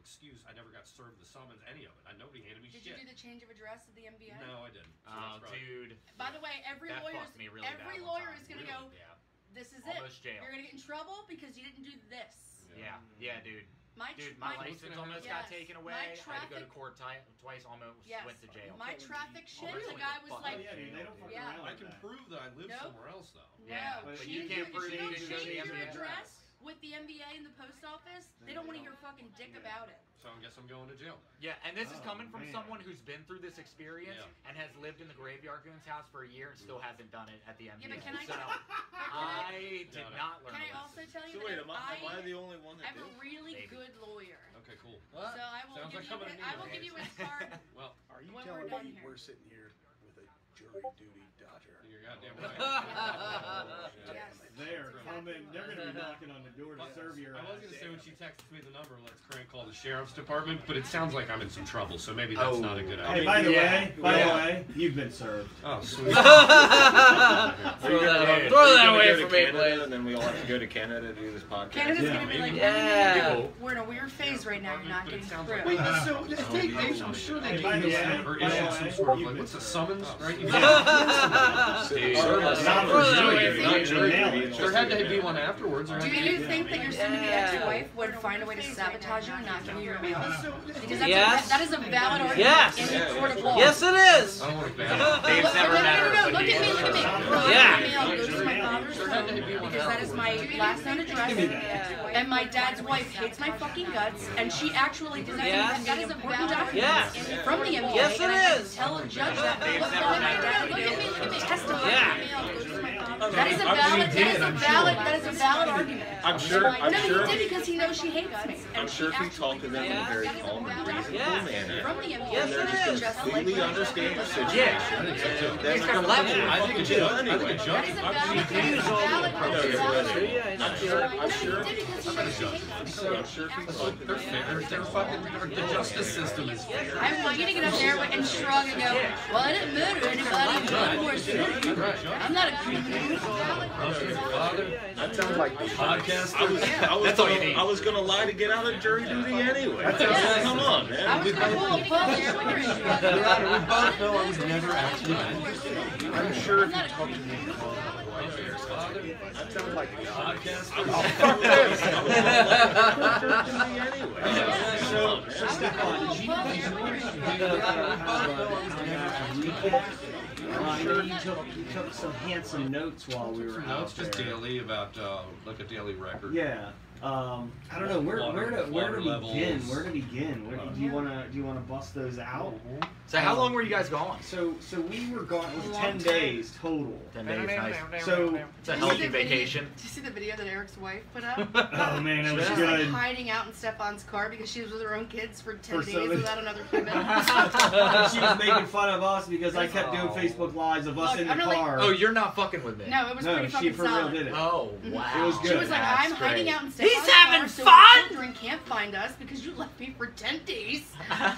excuse. I never got served the summons, any of it. Nobody handed me shit. Did you do the change of address at the MBA? No, I didn't. So Oh, dude. By the way, every lawyer is going to go, this is almost it. Jail. You're going to get in trouble because you didn't do this. Yeah, dude. My license almost got taken away. I had to go to court twice, almost went to jail. My traffic shit, the guy was like, I can prove that I live somewhere else, though. Yeah, but you can't prove you didn't go to the MBA. Address with the MBA and the post office, they don't want to hear fucking dick about it. So I guess I'm going to jail. Yeah, and this is coming from someone who's been through this experience and has lived in the graveyard Goonz house for a year and still hasn't done it at the MBA. Yeah, but can I? So I did not learn. Can I also tell you wait, that am I the only one that I have a really good lawyer. Okay, cool. What? So I will give you his card. Well, are you when telling me we're sitting here with a jury duty dodger? You're goddamn right. Yes. They're coming. They're going to be knocking on the door to serve your I was going to say when she texted me the number, let's crank call the sheriff's department, but it sounds like I'm in some trouble, so maybe that's not a good idea. Hey, by the way, you've been served. Oh, sweet. Throw that away from me, please. And then we all have to go to Canada to do this podcast. Canada's going to be like, we're in a weird phase right now. You're not getting through. Wait, so I'm sure they gave me or issued some sort of, like, what's a summons, right? There had to be one afterwards. Do you think that your soon-to-be ex-wife would find a way to sabotage you and not give you your mail? Because that is a valid argument in the court of law. Yes, it is. I don't want to ban Dave's never met her. No, look at me. Yeah. Mail goes to my father's home because that is my last known address, and my dad's wife hates my fucking guts, and she actually does that is a valid argument from the MBA. Yes, it is. Tell a judge that. Look at me. Testify. Yeah. That is a valid argument. I'm sure. No, he did because he knows she hates me. I'm sure if we talk to them in a very calm and reasonable manner, from the MBA, yes, they're just completely understand the situation. He's got level. I think a judge. Anyway. I think a judge. I'm sure if we talk to them, They're fucking. The justice system is fair. I want you to get up there and shrug and go, well, I didn't murder anybody. I'm not a criminal. that sounds like the Podcast. I was gonna lie to get out of jury duty anyway. Come on, man. I was going to pull a punch when you're in trouble. We both know I was never actually meant. I'm sure if you talk to me, that sounds like the Podcast. You took some handsome notes while we were out just there. daily about like a daily record. Yeah. I don't know where to begin. Where to begin? Do you wanna bust those out? So how long were you guys gone? So we were gone. It was 10 days total. 10 days, nice. So it's a healthy vacation. Did you see the video that Eric's wife put up? Oh man, it was She was good. like hiding out in Stefan's car because she was with her own kids for 10 days without another commitment. She was making fun of us because I kept doing Facebook Lives of us in the car. Oh, you're not fucking with me. No, it was pretty fucking she for real solid. did it. Oh, wow. It was good. She was like, I'm hiding out in Stefan's He's having car so fun? my children can't find us because you left me for 10 days by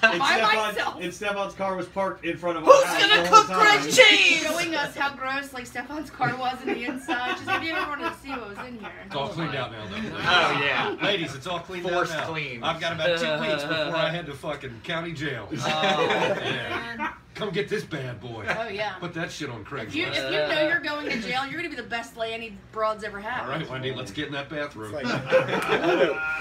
myself. And Stefan's car was parked in front of Who's our house gonna the cook whole time. grilled cheese? Showing us how gross like Stefan's car was on the inside. Just if you ever wanted to see what was in here. It's all cleaned out now, though. Oh, yeah. Ladies, it's all cleaned out Forced now. clean. I've got about 2 weeks before I head to fucking county jail. Yeah. Come get this bad boy. Oh yeah. Put that shit on Craigslist. If you know you're going to jail, you're gonna be the best lay any broad's ever had. All right, Wendy, let's get in that bathroom.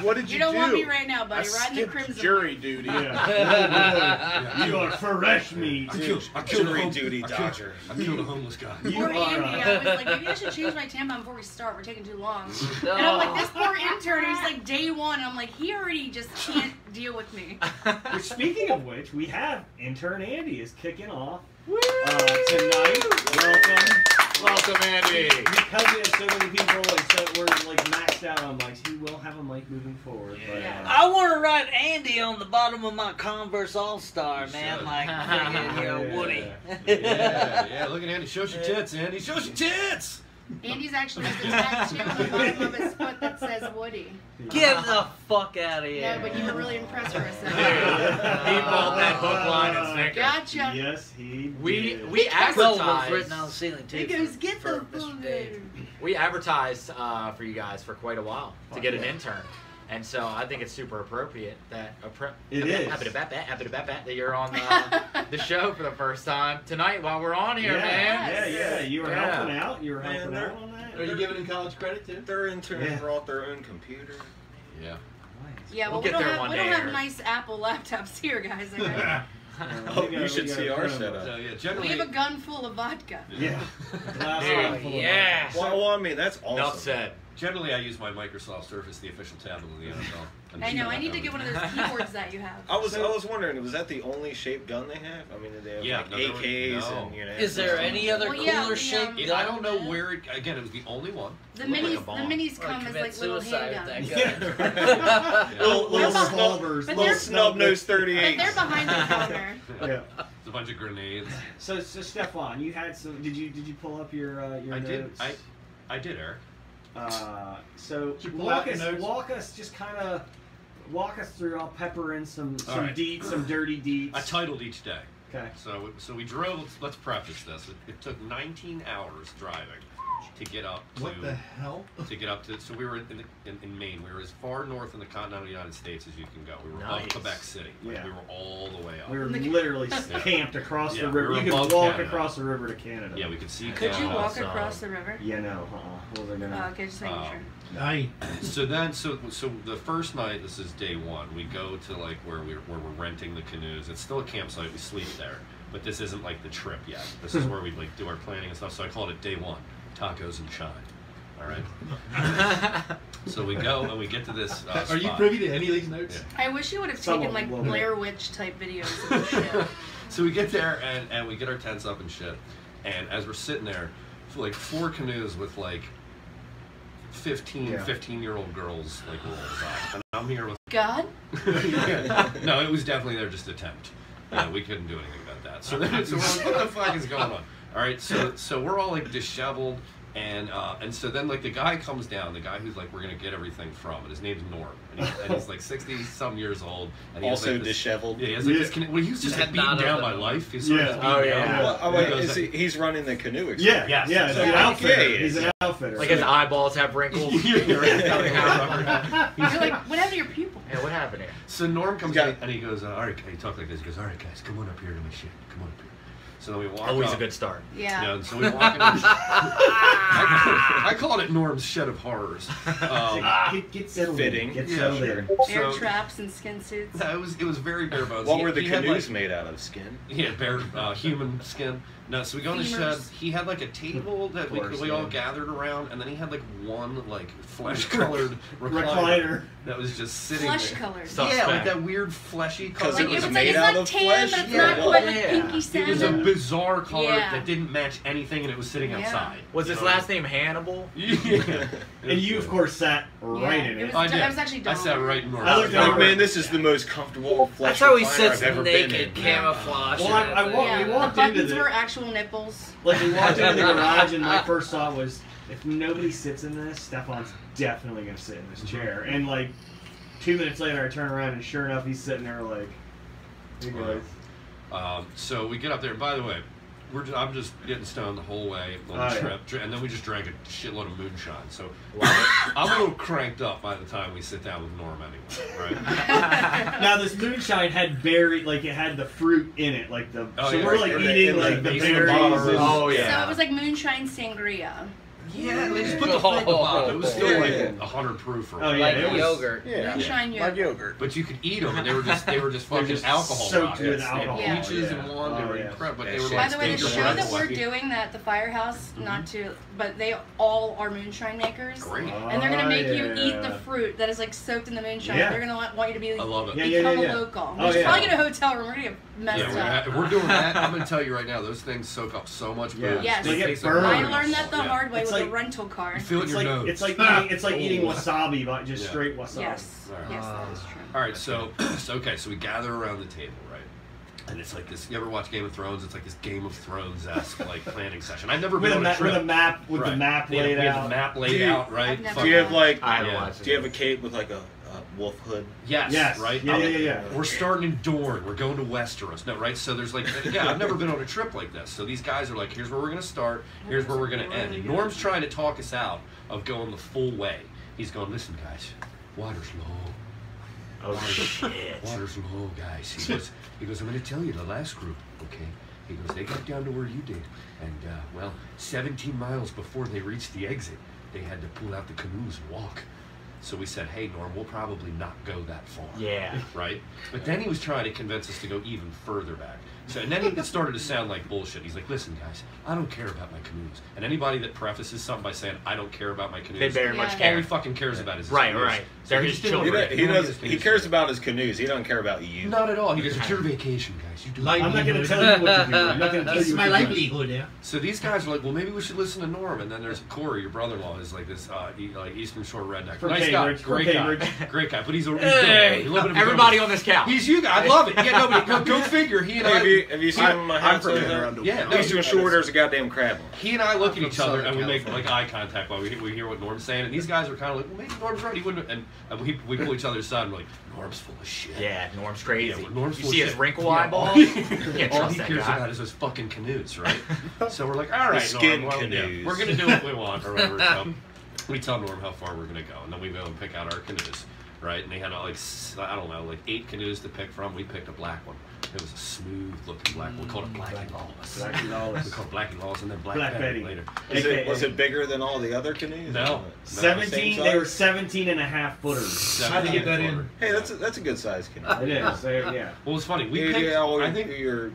What did you do? You don't want me right now, buddy. I Riding the skipped crimson. jury duty. Yeah. You are fresh meat. I killed Jury duty dodger. I killed a homeless guy. Poor Andy, I was like, maybe I should change my tampon before we start. We're taking too long. And I'm like, this poor intern, he's like day one. And I'm like, he already just can't deal with me. Which, speaking of which, we have intern Andy is kicking off tonight. Welcome, Andy. Because we have so many people, like, so we're like maxed out on mics. He will have a mic moving forward. Yeah. I want to write Andy on the bottom of my Converse All-Star, man, like friggin' Woody. Yeah, look at Andy. Show your tits, Andy. Show your tits! Andy's actually has a tattoo on the bottom of his foot that says Woody. Get the fuck out of here. No, but you were really impressed for a second. He bought that hook, line, and sinker. Gotcha. Yes, he We did. was advertised. written on the ceiling too. He goes, get the for Mr. Dave. We advertised for you guys for quite a while to get an intern. And so I think it's super appropriate that It is. that you're on the show for the first time tonight while we're on here, man. Yeah. You were helping out. You were helping Man, out on that. Are you giving them college credit too? Their intern brought their own computer. Yeah. Yeah, well, We'll we get don't there have one we day, don't have Eric. nice Apple laptops here, guys. Okay? Oh, you should see our setup. So, yeah, We generally. have a gun full of vodka. Yeah. Glass Dude, half full of yeah. Well, I mean, that's awesome. Enough said. Generally, I use my Microsoft Surface, the official tablet of the NFL. I know. I need to get one of those keyboards that you have. I was wondering, was that the only shaped gun they have? I mean, did they have like AKs and you know? Is there any other Well, yeah, cooler the, shaped gun? I don't know man? where it. Again, it was the only one. The Looked like minis, a bomb. the minis Or come as commit like little suicide with handguns. that gun. little They're behind- revolvers, but little they're- snub nose But 38. they're behind the counter. Yeah. It's a bunch of grenades. So Stefan, you had some. Did you pull up your I did. notes? I did, Eric. So Did you pull out your notes? walk us through. I'll pepper in some All right. deets, some dirty deets. I titled each day. Okay. So we drove. Let's preface this. It took 19 hours driving to get up to. What the hell? To get up to. So we were in Maine. We were as far north in the continental United States as you can go. We were above Nice. Quebec City. Like, Yeah. we were all the way up. We were literally camped across Yeah, the we river. were You could above walk Canada. across the river to Canada. Yeah, we could see. Could you Canada. walk Awesome. across the river? Yeah, no. What was I gonna? Oh, okay, just making sure. Nice. So the first night, this is day one. We go to like where we're renting the canoes. It's still a campsite. We sleep there, but this isn't like the trip yet. This is where we like do our planning and stuff. So I called it day one, tacos and shine. All right. So we go and we get to this. Are you spot. privy to any of these notes? I wish you would have Some taken of like them will be. Blair Witch type videos of this shit. So we get there and we get our tents up and shit. And as we're sitting there, like 4 canoes with like 15-year-old girls like rolls up. And I'm here with God? No, it was definitely their just attempt. Yeah, we couldn't do anything about that. So we're like, what the fuck is going on? All right, so we're all like disheveled. And so then like the guy comes down, the guy who's like we're gonna get everything from, and his name's Norm, and he's like 60-some years old, and he has, Also like, this, disheveled. Yeah, he has like this. Well, he was just like, Head beaten not down open. by life. He's sort of Yeah. just beaten Oh, down. yeah. Well, He goes, he's running the canoe experience. Yeah, Yes. yeah. He's So an I think outfitter. he is. He's an outfitter. Like his eyeballs have wrinkles. Yeah, right. You're like, what happened to your pupil? Yeah, what happened here? So Norm comes Got in and he goes, all right, he talks like this. He goes, all right, guys, come on up here to my shit. Come on up here. So then we walk Always up. a good start. Yeah. Yeah, and so we walk in. I called it Norm's Shed of Horrors. Get settled Fitting. in. Get Yeah, settled sure. in. Bear So- traps and skin suits. No, it was very bare bones. What He- were the he had, canoes like, made out of? Skin? Yeah, bare human skin. No, so we go in the shed. Femurs. He had like a table that Of course, we all yeah. gathered around, and then he had like one like flesh-colored Recliner. that was just sitting Flesh there. colors. Suspect. Yeah, like that weird fleshy color. 'Cause Like, it was it's made it's out not of tan, flesh? but it's Yeah. not quite like Yeah. pinky It was a salmon. bizarre color Yeah. that didn't match anything, and it was sitting Yeah. outside. Was his So- last name Hannibal? Yeah. And you, of course, sat right in it it. was, I did. I was actually I sat right in I looked Like, over. man, this is the most comfortable flesh That's how he recliner sits I've ever been naked, in. camouflage. Well, I walked- Yeah, we the walked into buttons the- were actual nipples. Like we walked into the garage, and my first thought was, if nobody sits in this, Stefan's definitely gonna sit in this chair. And like 2 minutes later, I turn around, and sure enough, he's sitting there like, hey guys. So we get up there, and by the way, I'm just getting stoned the whole way on the Oh, yeah. trip, and then we just drank a shitload of moonshine. So Love it. I'm a little cranked up by the time we sit down with Norm anyway, right? Now this moonshine had berry, like it had the fruit in it, like the. Oh, so yeah, we're like right. eating It was like like the base of the berries. bottle. and- Oh, So yeah. it was like moonshine sangria. Yeah, they just put the fig at the bottom. It was still like Yeah. 100 proof or Oh, yeah, like it was- yogurt. Yeah. Moonshine Like yogurt. yogurt. But you could eat them, and they were just fucking just alcohol soaked with rockets. alcohol, They had peaches yeah. and one. They Oh, were yeah. incredible, but That they were shit. like By the way, the steak show and that we're rice. doing at the firehouse, not to, but they all are moonshine makers. Great. And they're gonna make you Oh, eat yeah. the fruit that is like soaked in the moonshine. Yeah. They're gonna want you to be I love it. Yeah, become yeah. a local. Oh, We should yeah. probably get a hotel room. We're gonna get messed Yeah, up. if we're doing that, I'm gonna tell you right now, those things soak up so much Yeah. booze. Yes. They They get taste like burned. I bourbon learned that the alcohol. hard way It's with like- a rental car. You feel it in It's your like nose. it's like eating Oh. wasabi, but just Yeah. straight wasabi. Yes. Alright. Yes, that is true. All right, so okay, so we gather around the table, right? And it's like this. You ever watch Game of Thrones? It's like this Game of Thrones-esque like planning session. I've never With been a, on a trip. with a map, with the Right. map We had laid the out. map laid Dude, out, right? I've never Do you have like? I haven't Yeah. watched it. Do you have a cape with like a wolf hood? Yes, Yes. right. Yeah, yeah. We're starting in Dorne. We're going to Westeros. No, right? So there's like, yeah, I've never been on a trip like this. So these guys are like, here's where we're gonna start. Here's where we're gonna end. And Norm's trying to talk us out of going the full way. He's going, listen, guys. water's low. Oh shit. Water's low, guys. He goes, I'm going to tell you, the last group, okay? He goes, they got down to where you did. And, well, 17 miles before they reached the exit, they had to pull out the canoes and walk. So we said, hey, Norm, we'll probably not go that far. Yeah. Right? But then he was trying to convince us to go even further back. So, and then it started to sound like bullshit. He's like, listen, guys, I don't care about my canoes. And anybody that prefaces something by saying, I don't care about my canoes, They very much all care. he fucking cares about is his Right, canoes. right. So They're he his just didn't children. want his He canoes cares back. about his canoes. He doesn't care about you. Not at all. He goes, it's your vacation, guys. You do Like- it. I'm not going to tell you what to do. I'm not going to tell It's you my what to do. livelihood, yeah. So these guys were like, well, maybe we should listen to Norm. And then there's Corey, your brother-in-law, is like this like Eastern Shore redneck. From Nice guy, Cambridge, from great guy, Cambridge. great guy. But he's a Hey. little bit of a Everybody on this couch. He's you guys. I love it. Yeah, no, but go figure. He and I. Have you seen my house? Yeah, no, Eastern Shore, there's a goddamn crab one. He and I look at each other Southern and we make California. like eye contact while we hear what Norm's saying. And these guys are kind of like, well, maybe Norm's right. He wouldn't. And we pull each other aside and we're like, Norm's full of shit. Yeah, Norm's crazy. Yeah, well, Norm's you full see of his shit. wrinkle Yeah, eyeballs? all You can't All trust he that cares guy. about is those fucking canoes, right? So we're like, all right, skin Norm, well, yeah, canoes. we're gonna do what we want or whatever. So we tell Norm how far we're gonna go, and then we go and pick out our canoes, right? And they had like I don't know, like 8 canoes to pick from. We picked a black one. It was a smooth looking black one. We called it Black and Lawless. Black and Lawless. We called it Black and Lawless, and then Black Betty. later. Was it bigger than all the other canoes? No. 17, Same they were size? 17 and a half footers. How'd you get that in? Hey, that's a good size canoe. It is, yeah. Well, it's funny. We You picked. get all I think. your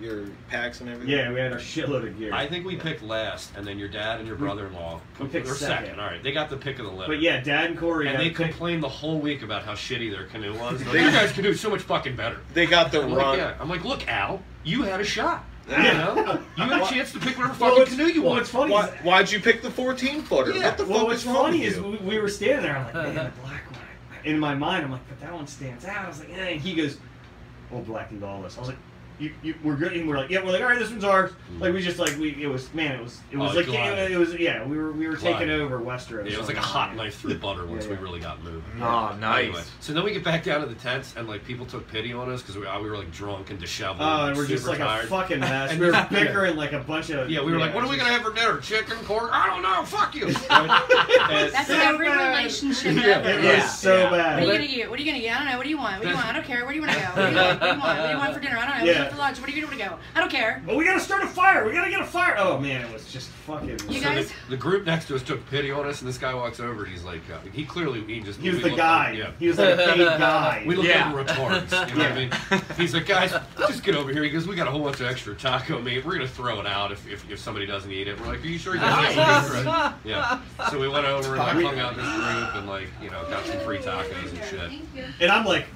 packs and everything. Yeah, we had a shitload of gear. I think we picked last, and then your dad and your brother-in-law We picked were second. All right, they got the pick of the litter. But yeah, Dad and Corey And got they picked. complained the whole week about how shitty their canoe was. Like, you guys' canoe's so much fucking better. They got the I'm run. like, yeah. I'm like, look, Al, you had a shot. Yeah. You know? You had a chance to pick whatever Well, fucking what's- canoe you well, want. what's funny is, Why'd you pick the 14-footer? Yeah. What the well, fuck what's is wrong funny with is you? we were standing there. I'm like, man, the black one. In my mind, I'm like, but that one stands out. I was like, eh. And he goes, oh, Black and Lawless. I was like, we're good. And we're like, yeah, we're like, all right, this one's ours. Like we just like it was Oh, like glide. it was yeah. We were Glide. taking over Westeros. Yeah, it was like a hot knife through butter once Yeah. we really got moving. Oh, nice. Anyway, so then we get back down to the tents, and like people took pity on us because we were like drunk and disheveled. Oh, and we're just super like tired. a fucking mess. And We were yeah. bickering like a bunch of. Yeah, we were like, what are we gonna have for dinner? Chicken, pork? I don't know. Fuck you. That's every relationship ever. It Yeah. was so Yeah. bad. What are you gonna get? What are you gonna get? I don't know. What do you want? What do you want? I don't care. Where do you want to go? What do you want? What do you want? What do you want for dinner? I don't know. What do you want for lunch? What do you want to go? I don't care. Well, we gotta start a fire. We gotta get a fire. Oh man, it was just fucking. You So guys- the group next to us took pity on us, and this guy walks over, and he's like, he was we the looked guy. Like, yeah. He was like a paid guy. We look Yeah. like retards, you know what I mean? He's like, guys, just get over here. He goes, we got a whole bunch of extra taco meat. We're gonna throw it out if somebody doesn't eat it. We're like, are you sure? He goes, yeah, we'll do it. Yeah. So we went over and like hung out in this group and like, got some free tacos and shit. And I'm like,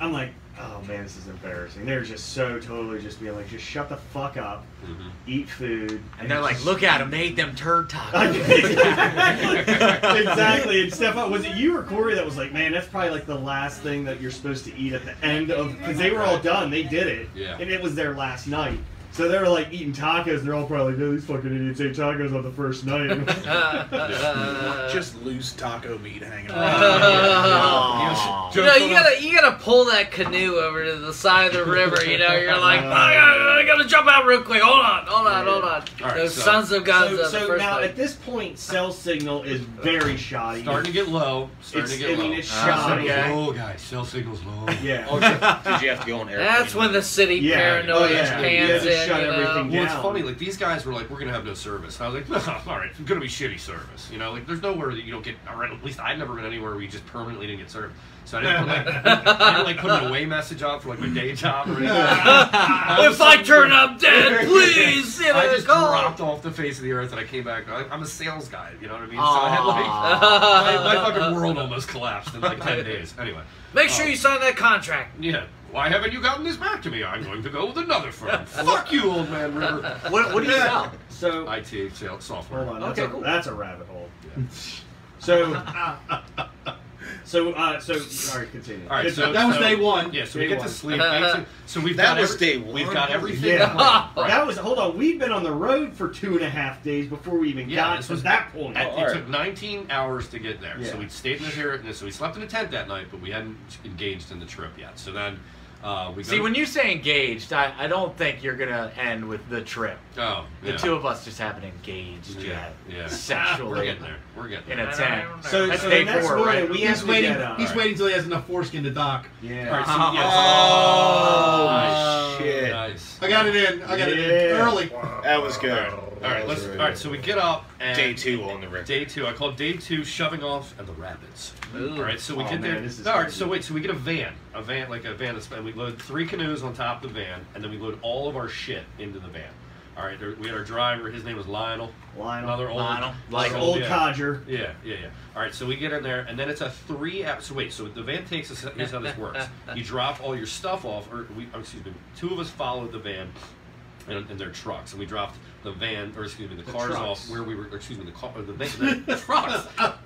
oh man, this is embarrassing. They're just so totally just being like, just shut the fuck up, eat food. And they're like, just- look at him, they ate them turd tacos. Exactly. And Stefan, was it you or Corey that was like, man, that's probably like the last thing that you're supposed to eat at the end of, because they were all done, they did it, Yeah. and it was their last night. So they were like eating tacos, and they're all probably like, oh, these fucking idiots ate tacos on the first night. Just loose taco meat hanging Aw. around. You gotta pull that canoe over to the side of the river. You're like, I gotta jump out real quick. Hold on. All right, Those so- sons of guns. So now at this point, cell signal is very shoddy. Starting to get low. It's Cell shoddy. signal's low, guys. Cell signal's low. Yeah. Oh, did you have to go on airplane? That's when the city Yeah. paranoia Oh, yeah. hands Yeah. in. Shut you know? everything Well, it's down. funny. Like these guys were like, "We're gonna have no service." And I was like, "All right, it's gonna be shitty service." Like there's nowhere that you don't get. Or at least I'd never been anywhere where you just permanently didn't get served. So I didn't put an away message out for like my day job or anything. If I turn up dead, please. I just call. dropped off the face of the earth and I came back. I'm a sales guy. You know what I mean? So I had like my fucking world almost collapsed in like 10 days. Anyway. Make sure you sign that contract. Yeah. Why haven't you gotten this back to me? I'm going to go with another firm. Fuck you, old man River. What do you sell? So IT sales software. hold on, Okay, cool. that's a rabbit hole. So, all right, continue. All right, so That was day one. Yeah, so Day we get one. to sleep. So we've That got was day one. We've got everything. Yeah, planned. that was. Hold on, we'd been on the road for 2.5 days before we even Yeah, got this to was- that point. It all right. took 19 hours to get there. Yeah. So we stayed in the here. So we slept in a tent that night, but we hadn't engaged in the trip yet. So then See, when you say engaged, I don't think you're gonna end with the trip. Oh, The two of us just haven't engaged yet. Sexually. We're getting there. We're getting there. In a tent. So that's the day next 4, morning right? we have He's to waiting. get up. He's waiting until he has enough foreskin to dock. Yeah. All right, so, Oh, shit. Nice. I got it in. I got it in early. That was good. All right, so we get up and Day 2 on the river. Day 2. I call it day 2, shoving off at the rapids. Ooh. All right, so we get man, there. this is All right, crazy. so wait, so we get a van, and we load 3 canoes on top of the van, and then we load all of our shit into the van. All right, we had our driver. His name was Lionel. Another old codger. Yeah. All right, so we get in there, and then it's a 3-hour. So wait, so the van takes us. Here's how this works. You drop all your stuff off, or 2 of us followed the van in their trucks, and we dropped the van, or excuse me, the cars trucks. off where we were. Excuse me, the trucks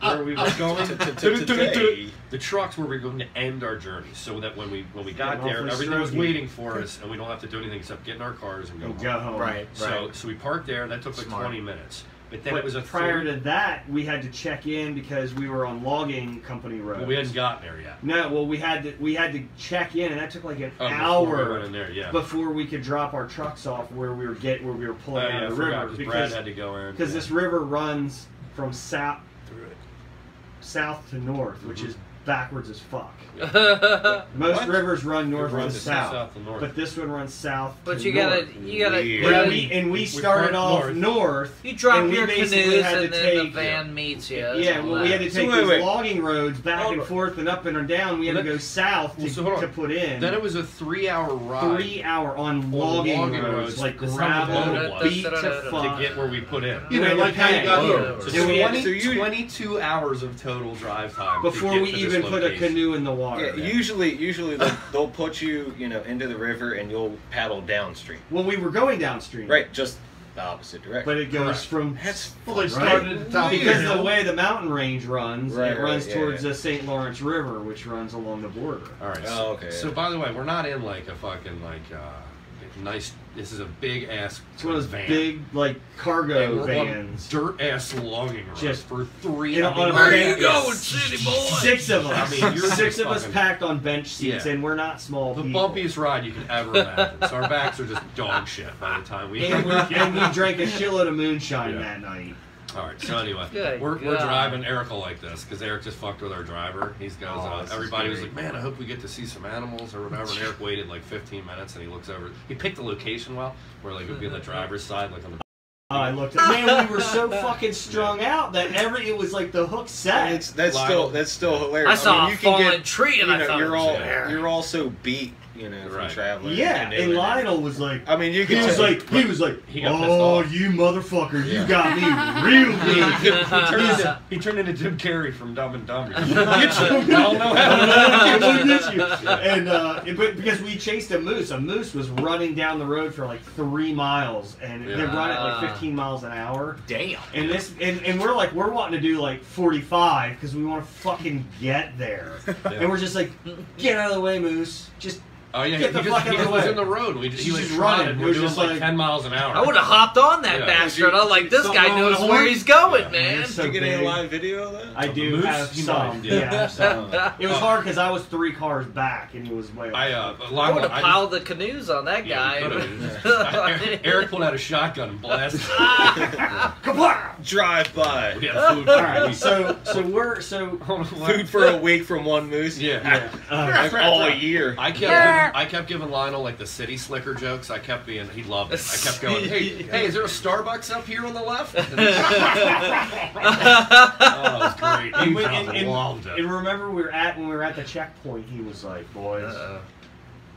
where we were going. Today. The trucks where we were going to end our journey, so that when we got Getting there, awfully everything was strokey. waiting for us, and we don't have to do anything except get in our cars and go home. Right. So we parked there. That took like Smart. 20 minutes. But then But it was a prior to that, we had to check in because we were on logging company roads. Well, we hadn't gotten there yet. No, well, we had to check in, and that took like an Before we hour went in there, yeah. before we could drop our trucks off where we were pulling out of the river because Brad had to go in. because this river runs from south to north, which is backwards as fuck. Most What? rivers run north It to runs south, to north. but this one runs south. But to you north. gotta. Weird. And we started went off north. north. You drop and we your basically canoes, had to and then the take- van meets you. Yeah, well, we had to take So these wait. logging roads back and forth and up and down. We had to go south Well, so hold on. to put in. Then it was a 3-hour ride 3-hour on logging roads, like That's how the gravel, boat beat was. to to fuck. get where we put in. You know, like how you got here. So And we had- 22 hours of total drive time Before to get we to even this put a location. canoe in the water. Yeah, usually they'll put you, into the river and you'll paddle downstream. Well, we were going downstream. Right, just the opposite direction. But it goes Correct. from That's Well, they right? started at the top of the because hill. the way the mountain range runs, Right, it runs right, towards yeah. the St. Lawrence River, which runs along the border. All right. Oh, okay. So by the way, we're not in like a fucking nice. This is a big ass It's one of those van. big cargo And we're on vans. dirt ass logging roads Just for 3. You know, on a Where van- you going, city boy? 6 of us. I mean, you're 6 of just us fucking- packed on bench seats, Yeah. and we're not small The people. bumpiest ride you could ever imagine. So our backs are just dog shit by the time we. And we drank a shitload of moonshine Yeah. that night. All right. So anyway, Good we're God. driving Eric like this because Eric just fucked with our driver. He goes, this is everybody was great. like, "Man, I hope we get to see some animals or whatever." And Eric waited like 15 minutes, and he looks over. He picked the location well, where like it would be on the driver's side, like on the. I looked at man, we were so fucking strung out that it was like the hook set. That's still hilarious. I saw mean, a you can fallen get, tree, and I thought you're it was there. you're all so beat, from Right. traveling. Yeah, and Lionel was like, I mean, you can. he was like, He got pissed oh, off. you motherfucker, you Yeah. got me real good. He turned into Jim Carrey from Dumb and Dumber. Get you. I don't know how. Get you. And but because we chased a moose was running down the road for like 3 miles, and they run at like 15 miles an hour. Damn. And and we're wanting to do like 45 because we want to fucking get there. And we're just like, get out of the way, moose. Just Oh yeah, Get the he fuck just, out he of the was way. in the road. He She's was just running. running. We're We're doing just like like- 10 miles an hour. I would have hopped on that Yeah. bastard. I'm like, this Something guy wrong with knows the where horn? he's going, Yeah. man. It's so Did you get any big. live video of that? I do moose? have You some. might, Yeah, I have some. It was Oh. hard because I was 3 cars back and he was way. I would have piled the canoes on that guy. Eric pulled out a shotgun and blasted. Drive by. We had food. All right, so we're Food for a week from one moose. Yeah. Like all year. I kept giving Lionel like the city slicker jokes. I kept being, he loved it. I kept going, hey, is there a Starbucks up here on the left? Oh, it was great. He loved it. And remember when we were at the checkpoint, he was like, boys,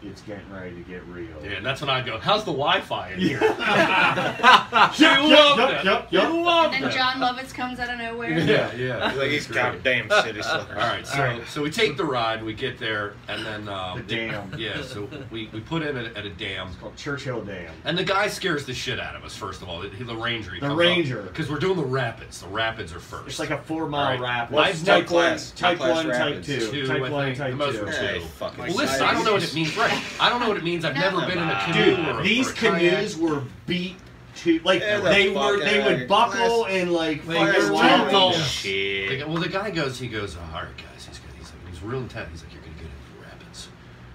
it's getting ready to get real. Yeah, and that's when I'd go, how's the Wi-Fi in here? Yep. And then John Lovitz comes out of nowhere. Yeah. Like he's goddamn city slicker. All right, so we take the ride, we get there, and then The dam. Yeah, so we put in at a dam. It's called Churchill Dam. And the guy scares the shit out of us. First of all, the ranger. Because we're doing the rapids. The rapids are first. It's like a 4-mile rapid. I've Type never- 1, Type 1, Type rapids. 2. Two, Type I 1, think. Type The most 2. were Hey, two. fucking Well, listen, I don't know what it means. Right. I don't know what it means. I've never been in a canoe or a These or a kayak. canoes were beat to like Yeah, they the would fuck buckle and like Class fucking one. wild. Shit. Well, the guy goes, all right, guys, he's real intent. He's like, you're going to get into the rapids.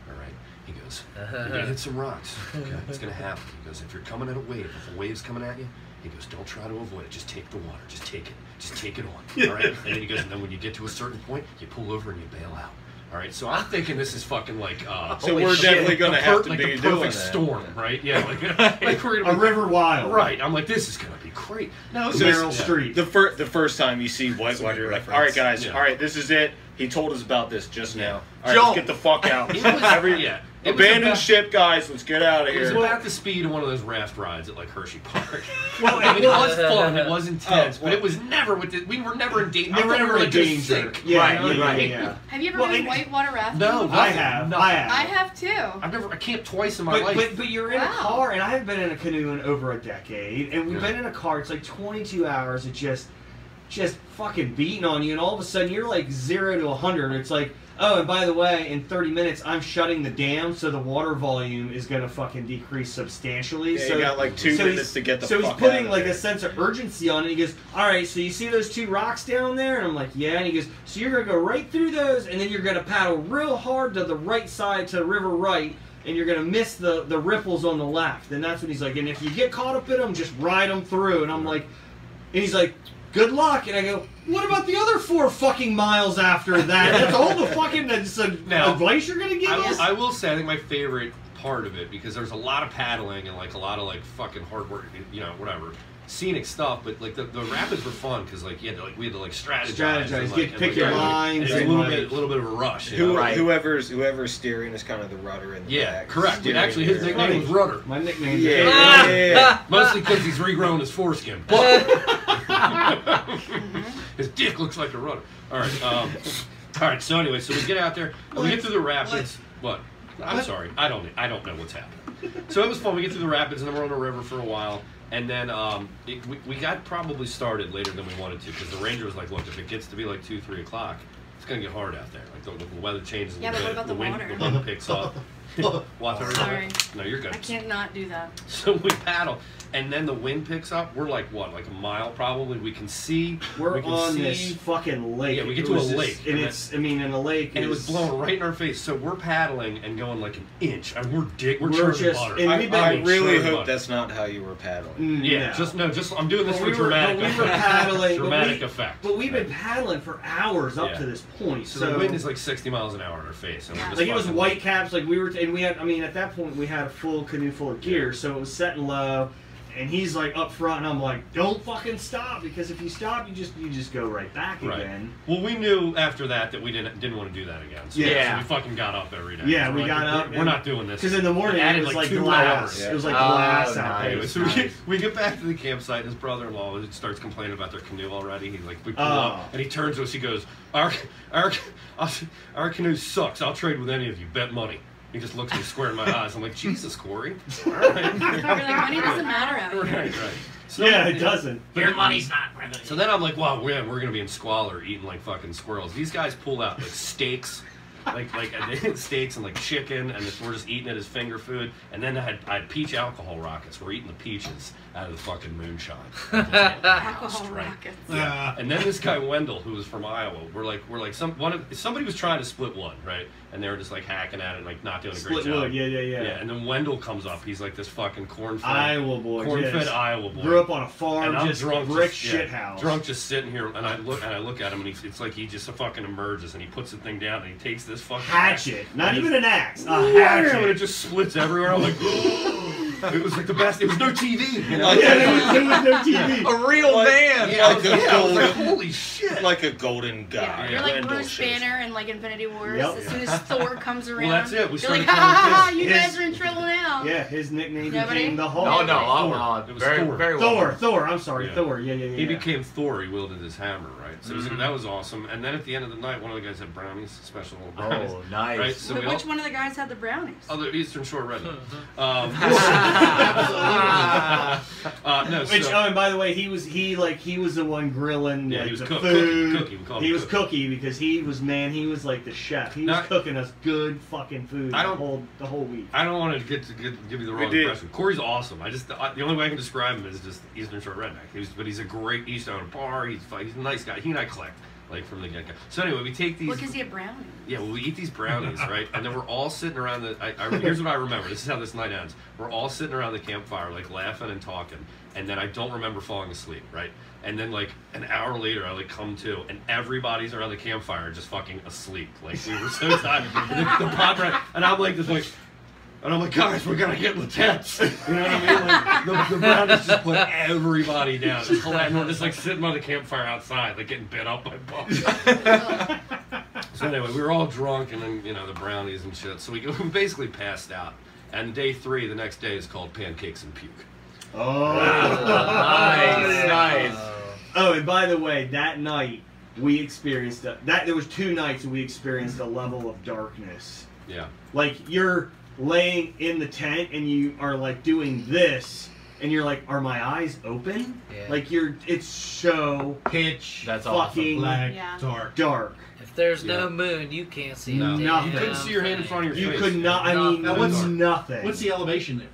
All right. He goes, goes, you're gonna hit some rocks. Okay, it's gonna happen. He goes, if you're coming at a wave, if a wave's coming at you, he goes, don't try to avoid it. Just take the water. Just take it. Just take it on. All right. And then he goes, and then when you get to a certain point, you pull over and you bail out. All right. So I'm thinking this is fucking like. So we're definitely gonna have to like be the doing perfect that. storm, right? Yeah. Like we're gonna A river wild. Right. I'm like, this is gonna be great. No, So Meryl Streep. The first time you see Whitewater, you're like, all right, guys, all right, this is it. He told us about this just now. All right, let's get the fuck out. Abandon ship, guys. Let's get out of It was here. about the speed of one of those raft rides at like Hershey Park. Well, I mean, it was fun. It was intense, but it was never with the, we were never in danger. They were never in danger. Yeah, yeah. Have you ever been whitewater rafting? No, I have. I have. I have too. I've never. I camped twice in my life. But you're in a car, and I haven't been in a canoe in over a decade, and we've been in a car. It's like 22 hours of just fucking beating on you, and all of a sudden you're like 0 to 100. It's like, oh, and by the way, in 30 minutes I'm shutting the dam, so the water volume is gonna fucking decrease substantially. Yeah, so you got like 2 minutes to get the fuck out. So he's putting like a sense of urgency on it. He goes, all right, so you see those 2 rocks down there? And I'm like, yeah. And he goes, so you're gonna go right through those, and then you're gonna paddle real hard to the right side to the river right, and you're gonna miss the ripples on the left. And that's when he's like, and if you get caught up in them, just ride them through. And I'm like, and he's like, good luck. And I go, what about the other 4 fucking miles after that? That's all the fucking advice you're gonna give us? I will say, I think my favorite part of it, because there's a lot of paddling and like a lot of like fucking hard work, you know, whatever, scenic stuff. But like the rapids were fun because like we had to like strategize, and, like, pick your lines. It's a little bit of a rush. You know? Whoever's steering is kind of the rudder in the back. Correct. Actually, his nickname was Rudder. My nickname. Mostly because he's regrown his foreskin. But his dick looks like a rudder. All right. All right. So anyway, so we get out there. We get through the rapids. What? I'm sorry. I don't know what's happening. So it was fun. We get through the rapids, and then we're on the river for a while. And then we got probably started later than we wanted to, because the ranger was like, look, if it gets to be like 2, 3 o'clock, it's going to get hard out there. Like the weather changes a little bit. But what about the water? The wind picks up. Sorry. No, you're good. I can't not do that. So we paddle, and then the wind picks up. We're like, what, like a mile probably? We can see. We're on this fucking lake. Yeah, we get to a lake. And it's, I mean, in a lake. And it was blowing right in our face. So we're paddling and going like an inch. And we're just, butter. I really hope that's not how you were paddling. Yeah, I'm doing this for dramatic effect. We were paddling. Dramatic effect. But we've been paddling for hours up to this point. So the wind is like 60 miles an hour in our face. And like it was white caps. Like we were, and we had. I mean, at that point we had a full canoe full of gear, so it was setting low. And he's like up front, and I'm like, "Don't fucking stop, because if you stop, you just go right back again." Well, we knew after that we didn't want to do that again. So, so we fucking got up every day. Yeah, we got up. We're not doing this because in the morning it was like glass. It was like glass out there. Anyway, so we get back to the campsite. His brother-in-law starts complaining about their canoe already. He's like, we pull up, and he turns to us. He goes, "Our canoe sucks. I'll trade with any of you. Bet money." He just looks me square in my eyes. I'm like, Jesus, Corey. All right. You're like, money doesn't matter out here. Right. So, yeah, it doesn't. Your money's not worth it. So then I'm like, wow, we're going to be in squalor eating like fucking squirrels. These guys pulled out like steaks. like steaks and like chicken, and we're just eating it as finger food. And then I had peach alcohol rockets. We're eating the peaches out of the fucking moonshine. Alcohol rockets. Yeah. And then this guy Wendell, who was from Iowa, somebody was trying to split wood, right? And they were just like hacking at it, and like not doing a great job. Wood, yeah. And then Wendell comes up. He's like this fucking corn-fed Iowa boy. Iowa boy. Grew up on a farm, and just drunk, brick shit house. Drunk, just sitting here, and I look at him, and it's like he just fucking emerges, and he puts the thing down, and he takes this fucking hatchet, not even an axe, a hatchet, and it just splits everywhere. I'm like, it was like the best. It was no TV. You know? There was no TV. A real man. I was like, holy shit. Like a golden guy. Yeah, you're like Bruce Banner in like Infinity Wars. Yep. As soon as Thor comes around, well, that's it. you're like, ha, you guys are in trouble now. Yeah, his nickname became the Hulk. It was Thor. Very well. Thor. I'm sorry, Thor. Yeah. He became Thor. He wielded his hammer, right? So that was awesome. And then at the end of the night, one of the guys had brownies, special little brownies. Oh, nice. Right? So which one of the guys had the brownies? Oh, the Eastern Shore Redneck. And by the way, he was the one grilling he was the food. Cookie. He was Cookie because he was like the chef. He was cooking us good fucking food the whole week. I don't want to give you the wrong impression. Corey's awesome. The only way I can describe him is just Eastern Shore Redneck. He's a great. He used to own a bar. He's a nice guy. He and I clicked. like from the get-go. So anyway, we take these. Well, because he had brownies. Yeah, well, we eat these brownies, right? And then we're all sitting around here's what I remember. This is how this night ends. We're all sitting around the campfire, like laughing and talking. And then I don't remember falling asleep, right? And then like an hour later, I like come to, and everybody's around the campfire just fucking asleep. Like we were so tired. the pot right, and I'm like this like. And I'm like, guys, we're gonna get in the tents. You know what I mean? Like the brownies just put everybody down. It's hilarious. And we're just like sitting by the campfire outside, like getting bit up by bugs. So anyway, we were all drunk, and then the brownies and shit. So we basically passed out. And day 3, the next day, is called Pancakes and Puke. Oh, nice. Oh, and by the way, that night we experienced there was 2 nights we experienced a level of darkness. Yeah. Like you're laying in the tent and you are like doing this and you're like, are my eyes open? Yeah. Like it's so pitch. That's fucking black, Yeah. dark. If there's no moon, you can't see No. a damn Nothing. You couldn't see your hand in front of your You face. could not. I mean, Now, what's nothing? What's the elevation there?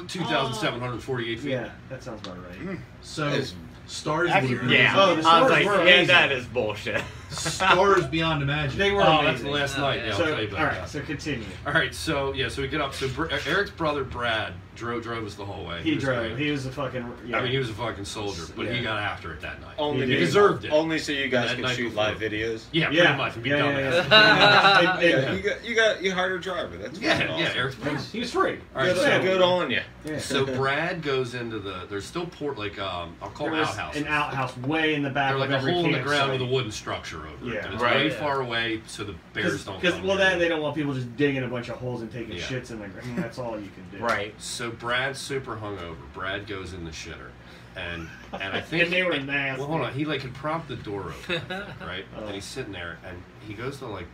2,748 feet. Yeah, that sounds about right. So It's stars accurate. were Yeah. Oh, the I stars was like, were yeah, amazing. that is bullshit. stars beyond imagining. They were Oh, amazing. that's the last night. Yeah, I'll So, tell you about all right, that. so continue. All right, so we get up. So Eric's brother Brad drove us the whole way. He was drove. great. He was a fucking. Yeah. I mean, he was a fucking soldier, but he Yeah. got after it that night. Only He deserved it. Only so you guys That can night shoot before. live videos. Yeah, Yeah. pretty much. And be Yeah, done yeah, with it. yeah. You hired a driver. That's Yeah, fucking awesome. Eric's brother. He was free. All right, Good, so, good on you. Yeah. so Brad goes into there's still I'll call There them was outhouses. an outhouse way in the back They're like of a every hole in the ground campsite. with a wooden structure over it. Yeah. And it's Right. way Yeah. far away so the bears don't Because come well, near then it. they don't want people just digging a bunch of holes and taking Yeah. shits in the ground. That's all you can do. Right. So Brad's super hungover. Brad goes in the shitter. And I think And they were nasty. Well, hold on. He like had propped the door open, right? Oh. And he's sitting there, and he goes to like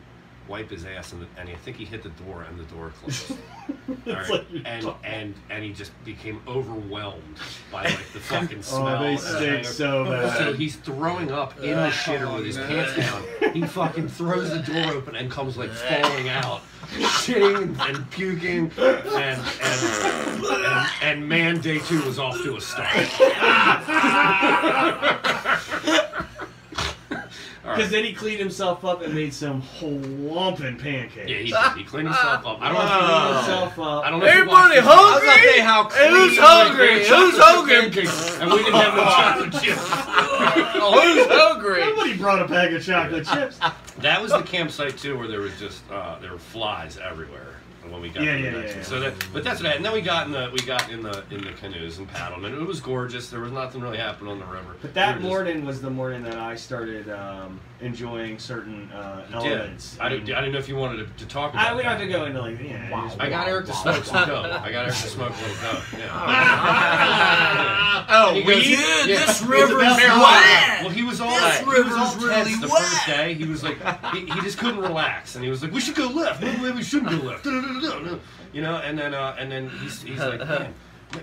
wipe his ass, and I think he hit the door, and the door closed. All It's right? like you're and he just became overwhelmed by like the fucking smell. Oh, they and stink everything. so bad. So he's throwing up in the shitter with his pants down. He fucking throws the door open and comes like falling out, shitting and puking, and man, day 2 was off to a start. Because then he cleaned himself up and made some whomping pancakes. Yeah, he did. He cleaned himself up. I don't know if Cleaned you know. himself up. I don't know if you Everybody watched I was gonna hungry? say how Who's clean- hungry? Who's hungry? pancakes, and we didn't have no chocolate chips. Who's hungry? Somebody brought a bag of chocolate chips. That was the campsite too, where there was just there were flies everywhere when we got Yeah, to the yeah, next yeah, one. So that, but that's what I, and then we got in the canoes and paddled, and it was gorgeous. There was nothing really happening on the river. But that We were morning was the morning that I started enjoying certain elements. I didn't know if you wanted to talk about. We don't have that. to go into like Wow. I got Eric to smoke some dope. I got Eric to smoke a little dope. Yeah. Oh, And he goes, Dude, yeah. this river's about wet. Well, he was all This he was all river's tense really the wet. first day. He was like, he just couldn't relax, and he was like, "We should go left. Maybe we shouldn't go left." You know, and then he's like, "Man,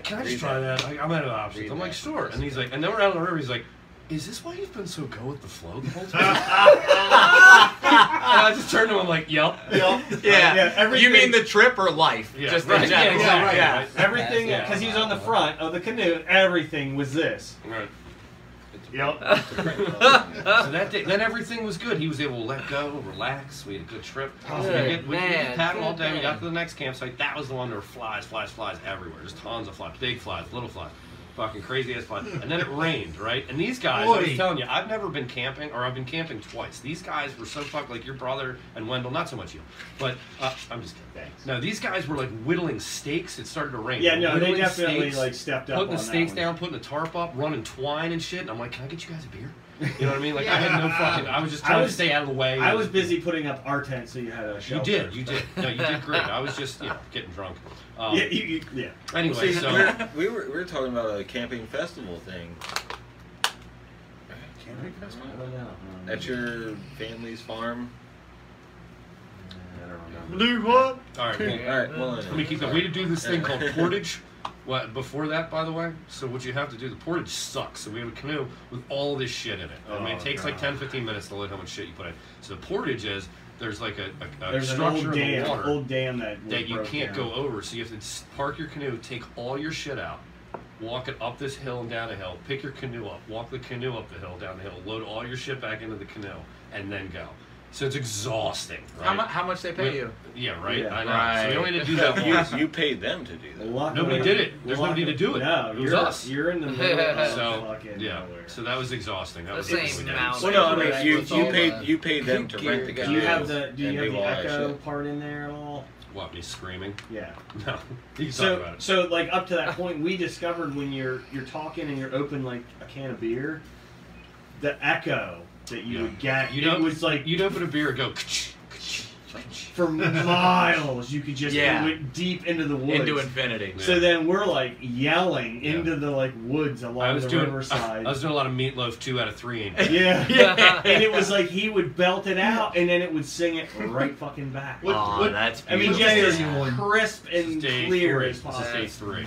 can I just try that? I'm out of options." I'm like, "Sure." And he's like, and then we're out on the river. He's like, "Is this why you've been so go with the flow the whole time?" And I just turned to him like, "Yup." Yeah. everything- You mean the trip or life? Yeah, Just right. in general. Yeah, exactly. Yeah. Right. Everything, Yeah. because he was on the front of the canoe, everything was this. Right. Yep. So that day, then everything was good. He was able to let go, relax. We had a good trip. Good we man, paddled all good day. We got man. to the next campsite. That was the one. There were flies everywhere. Just tons of flies, big flies, little flies, fucking crazy ass flies. And then it rained, right? And these guys, I was Boy. telling you, I've never been camping, or I've been camping twice. These guys were so fucked, like your brother and Wendell, not so much you, but I'm just kidding. Thanks. No, these guys were like whittling stakes. It started to rain. Yeah, no, they Whittling definitely stakes, like stepped up putting on the that stakes one. down, putting the tarp up, running twine and shit. And I'm like, can I get you guys a beer? You know what I mean? Like I had no fucking. I was just trying to stay out of the way. I was busy putting up our tent, so you had a You shelter. did. No, you did great. I was just getting drunk. Yeah, yeah. Anyway, so we were talking about a camping festival thing. Camping festival? I don't know. At your family's farm? I don't remember. Blue what? all right. Well, Alright, well, let me keep going. We had to do this thing called portage. What before that, by the way? So what you have to do, the portage sucks. So we have a canoe with all this shit in it. I mean, it takes like 10-15 minutes to load how much shit you put in. So the portage is there's like a There's an structure old in the water dam that that you broke can't down. go over. So you have to park your canoe, take all your shit out, walk it up this hill and down a hill, pick your canoe up, walk the canoe up the hill, down the hill, load all your shit back into the canoe, and then go. So it's exhausting, right? How much they pay you? Yeah, right. Yeah. I know. Right. So we only had to do that once. You paid them to do that. Nobody did it. There's nobody to do it. No, It was you're, us. You're in the middle of So fucking yeah, nowhere. so that was exhausting. That was The what same we did. amount. Well, no, I mean, Right, you with all you the paid them to rent the gear canoe. Do you have the and do do you all have that the echo shit. part in there at all? What, me screaming? Yeah. No. You can talk So about it. so like up to that point, we discovered when you're talking and you're open like a can of beer, the echo that you would get, it was like you'd open a beer and go. for miles. You could just Yeah. it went deep into the woods. Into infinity. So then we're like yelling into the like woods along the riverside. I was doing a lot of Meatloaf 2 out of 3 ain't bad. Yeah. And it was like he would belt it out and then it would sing it right fucking back. That's I mean, beautiful. just day as are you on? crisp This and is day clear 3. as This is possible. day 3.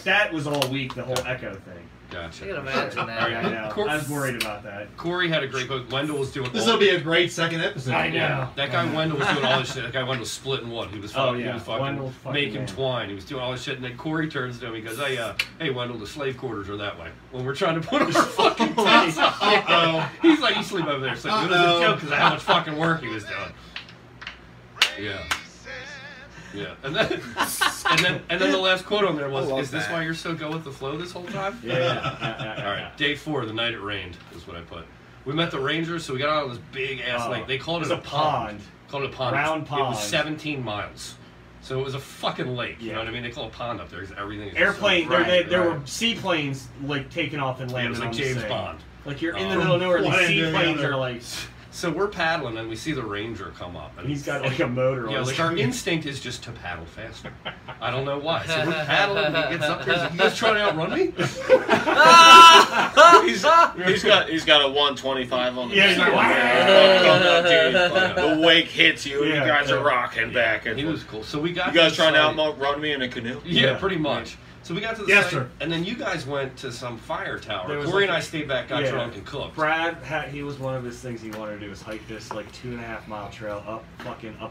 That was all week, the whole echo thing. Gotcha. I can imagine that. I know. I was worried about that. Corey had a great book. Wendell was doing This all will be a great second episode. I know. That guy Wendell was doing all this shit. That guy Wendell was splitting wood. He was fucking, he was fucking Wendell's fucking making man. twine. He was doing all this shit. And then Corey turns to him. He goes, hey Wendell, the slave quarters are that way. When we're trying to put our fucking tents up. Uh-oh. He's like, you sleep over there. It's like, it was a joke because of how much fucking work he was doing. Yeah. Yeah, and then the last quote on there was, "Is this why you're so go with the flow this whole time?" Yeah. All right, day 4, the night it rained is what I put. We met the Rangers, so we got out on this big ass lake. They called it a pond. Called it a pond. Round pond. It was 17 miles, so it was a fucking lake. You know what I mean? They call it a pond up there because everything is Airplane. So, There were seaplanes like taking off and it landing. was like on the James same. Bond. Like you're in the middle of nowhere. one The end to the seaplanes other. are like. So we're paddling and we see the Ranger come up. And He's got like a motor. yeah, on like his our instinct is just to paddle faster. I don't know why. So we're paddling. And he gets up there. He's like, "You guys trying to outrun me?" He's got a 125 on the Yeah, he's like, the wake hits you and you guys are rocking back. And He was cool. So we got. You guys to trying to the site. outrun me in a canoe? Yeah, pretty much. So we got to the Yes, site, sir. and then you guys went to some fire There tower. was Corey like and I a- stayed back, got drunk, and cooked. Brad he was one of his things he wanted to do was hike this like 2.5 mile trail up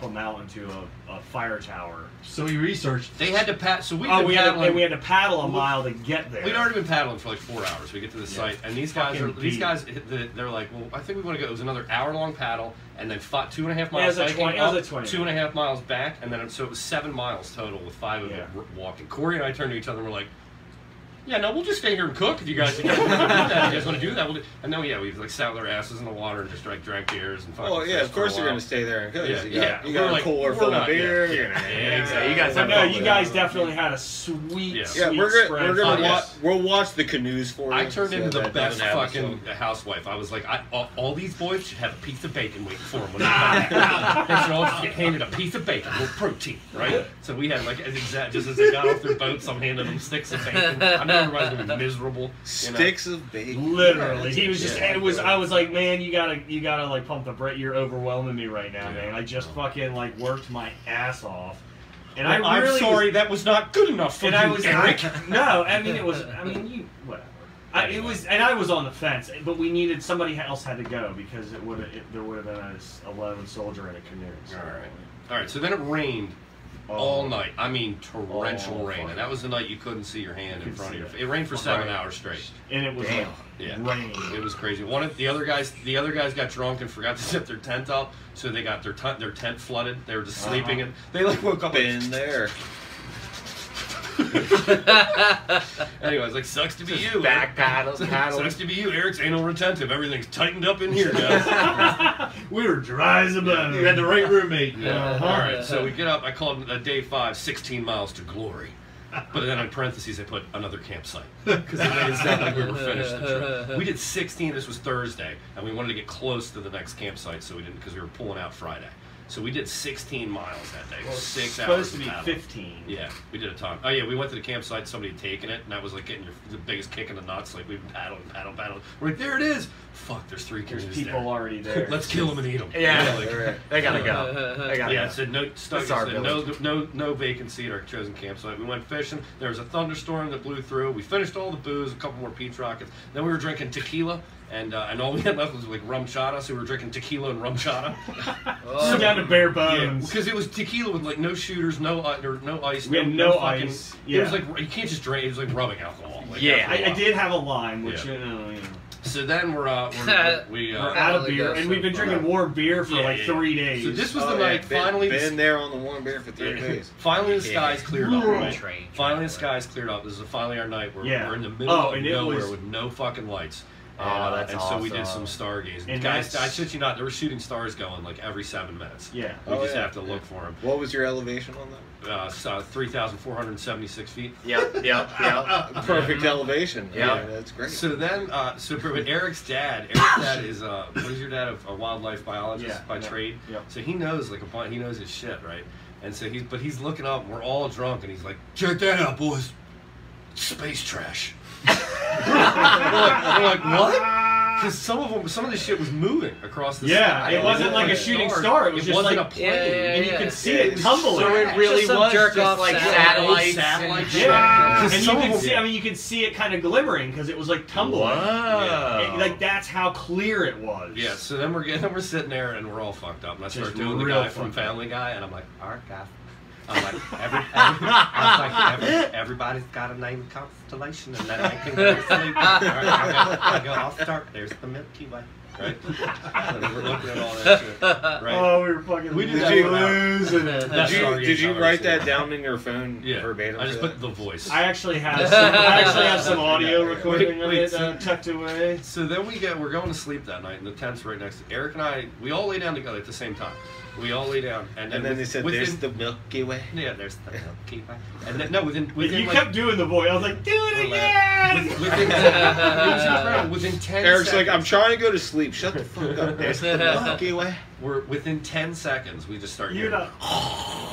a mountain to a fire tower. So he researched. They had to pass. So we We had to paddle a mile to get there. We'd already been paddling for like 4 hours. We get to the site, and these guys they're like, well, I think we want to go. It was another hour-long paddle, and then 2.5 miles it was a hiking 20 up, it was a 20 2.5 miles back, and then so it was 7 miles total with 5 of it walking. Corey and I turned to each other and we're like, yeah, no, we'll just stay here and cook if you guys want to do that. You guys want to do that? And then we like sat with our asses in the water and just drank beers and fucking. Oh yeah, fished of for a course you're while. gonna stay there because Yeah, you got a cooler we're full not- of beer. Yeah, exactly. You guys But have no, fun you with guys that. definitely had a sweet, Yeah. sweet Yeah, we're spread. gonna Yes. we'll watch the canoes for you. I turned so into the that best doesn't happen, fucking so. housewife. I was like, all these boys should have a piece of bacon waiting for them when they come back. They should all just get handed a piece of bacon with protein, right? So we had like just as they got off their boats, I'm handing them sticks of bacon. I know everybody's gonna be miserable. Sticks of bacon. Literally, he was just. I was like, man, you gotta like pump the brake. You're overwhelming me right now, man. I just fucking like worked my ass off, and I really I'm sorry, that was not good enough for and you, I was Eric. no, I mean it was. I mean you whatever. It was, and I was on the fence, but we needed somebody else had to go because there would have been a lone soldier in a canoe. So. All right. So then it rained all night. I mean, torrential all rain, fucking- and that was the night you couldn't see your hand in Couldn't front of see you. It rained for 7 hours straight. And it was Damn. Yeah, rain. it was crazy. One of the other guys got drunk and forgot to zip their tent up, so they got their tent flooded. They were just sleeping, and they like woke up. Been there. Anyways, like sucks to be you. Back paddle. Sucks to be you. Eric's anal retentive. Everything's tightened up in here, guys. We were dry as a bone. You had the right roommate. Yeah. All right. So we get up. I called it day 5, 16 miles to glory. But then in parentheses, I put another campsite because it made it sound like we were finished the trip. We did 16. This was Thursday, and we wanted to get close to the next campsite, so we didn't because we were pulling out Friday. So we did 16 miles that day. Well, 6 hours. supposed to be paddle. 15. Yeah, we did a ton. Oh yeah, we went to the campsite. Somebody had taken it, and that was like getting the biggest kick in the nuts. Like we've been paddling. We're like, there it is. Fuck, there's 3 There's canoes people there. already there. Let's kill them and eat them. Yeah, like, they gotta go. They gotta yeah, go. it said no That's our village. no vacancy at our chosen campsite. We went fishing. There was a thunderstorm that blew through. We finished all the booze, a couple more peach rockets. Then we were drinking tequila And all we had left was like rum chata, so we were drinking tequila and rum chata. So down to bare bones. Because it was tequila with like no shooters, no ice. We had no ice. It was like you can't just drink. It was like rubbing alcohol. Like, I did have a lime, which you know. So then we're out of beer, and we've been drinking warm beer for like 3 days. So this was the night. Finally, been there on the warm beer for 3 days. Finally, the skies cleared up. Right? Finally, the skies cleared up. This is finally our night. We're in the middle of nowhere with no fucking lights. And so we did some stargazing. And guys, I shit you not, there were shooting stars going like every 7 minutes. Yeah. We just have to look for them. What was your elevation on that? 3,476 feet. Yeah. Perfect elevation. Yeah, that's great. So then, Eric's dad is what is your dad? A wildlife biologist by trade. Yeah. So he knows he knows his shit, right? And so he's looking up, and we're all drunk, and he's like, check that out, boys. Space trash. we're like, what? Because some of the shit was moving across the sky. It wasn't like a shooting star. It was just like a plane, and you could see it tumbling. So it really was jerk just off like satellites. satellites. And you could see. I mean, you could see it kind of glimmering because it was like tumbling. Wow. Like that's how clear it was. Yeah. So then we're sitting there and we're all fucked up, and I start doing the guy from Family Guy, and I'm like, all right, guys. I'm like, everybody's got a name constellation, and then I can go to sleep. I'll start. There's the Milky Way, right? So we're looking at all that shit, right? Oh, we were fucking losing it. Did you write that down in your phone verbatim? I just put the voice. I actually have some audio recording of it tucked away. So then we're going to sleep that night, and the tent's right next to Eric and I. We all lay down together at the same time. We all lay down, and then they said, "There's the Milky Way." Yeah, there's the Milky Way. And then within you kept doing the voice. I was like, "Do it again!" Within 10 Eric's seconds, like, "I'm trying to go to sleep. Shut the fuck up." There's the Milky Way. We're within 10 seconds. We just start hearing. We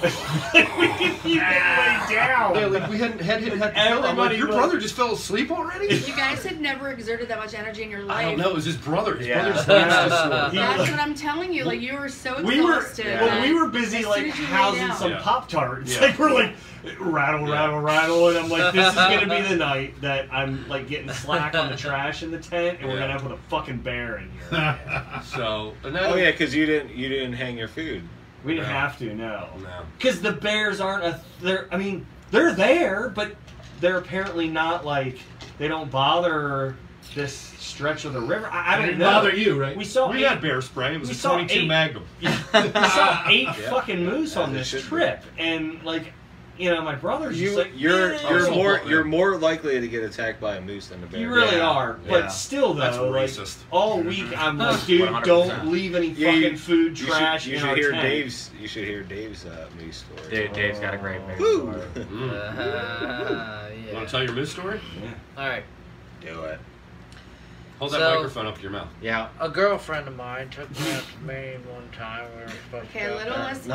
can keep it way down. Yeah, like we hadn't I'm like, your brother just fell asleep already? You guys had never exerted that much energy in your life. I don't know. It was his brother. His brother just That's what I'm telling you. Like you were so exhausted. We were busy like housing some Pop-Tarts. Like we're like rattle, and I'm like, this is gonna be the night that I'm like getting slack on the trash in the tent, and we're gonna have a fucking bear in here. So, because you didn't hang your food. We didn't have to, no. Because the bears aren't they're there, but they're apparently not like, they don't bother this stretch of the river. I don't know. Bother you, right? We had bear spray. It was a 22 Magnum. We saw 8 fucking moose on this trip, and like, you know, my brother's just like, you're more likely to get attacked by a moose than a bear. You really are, but still though, that's like racist. All week I'm like, dude, 100%. Don't leave any fucking food, trash in our tent. You should hear Dave's moose story. Dave's got a great moose story. You want to tell your moose story? Yeah. All right. Do it. Hold that microphone up to your mouth. Yeah. A girlfriend of mine took me out to Maine one time. We were supposed to a little less.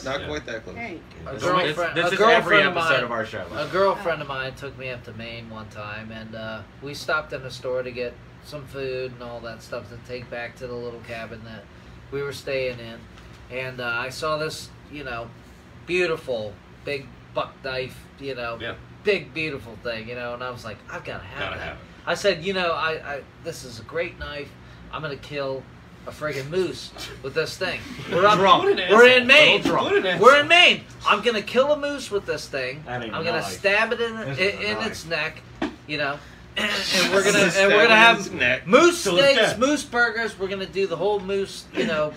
Not quite that close. This is every episode of our show. A girlfriend of mine took me up to Maine one time, and we stopped in a store to get some food and all that stuff to take back to the little cabin that we were staying in. And I saw this, beautiful big buck knife, big beautiful thing, and I was like, I've got to have that. I said, this is a great knife. I'm gonna kill a friggin' moose with this thing. We're in Maine. We're in Maine. I'm gonna kill a moose with this thing. I'm gonna stab it in its neck, and we're gonna have moose steaks, moose burgers. We're gonna do the whole moose,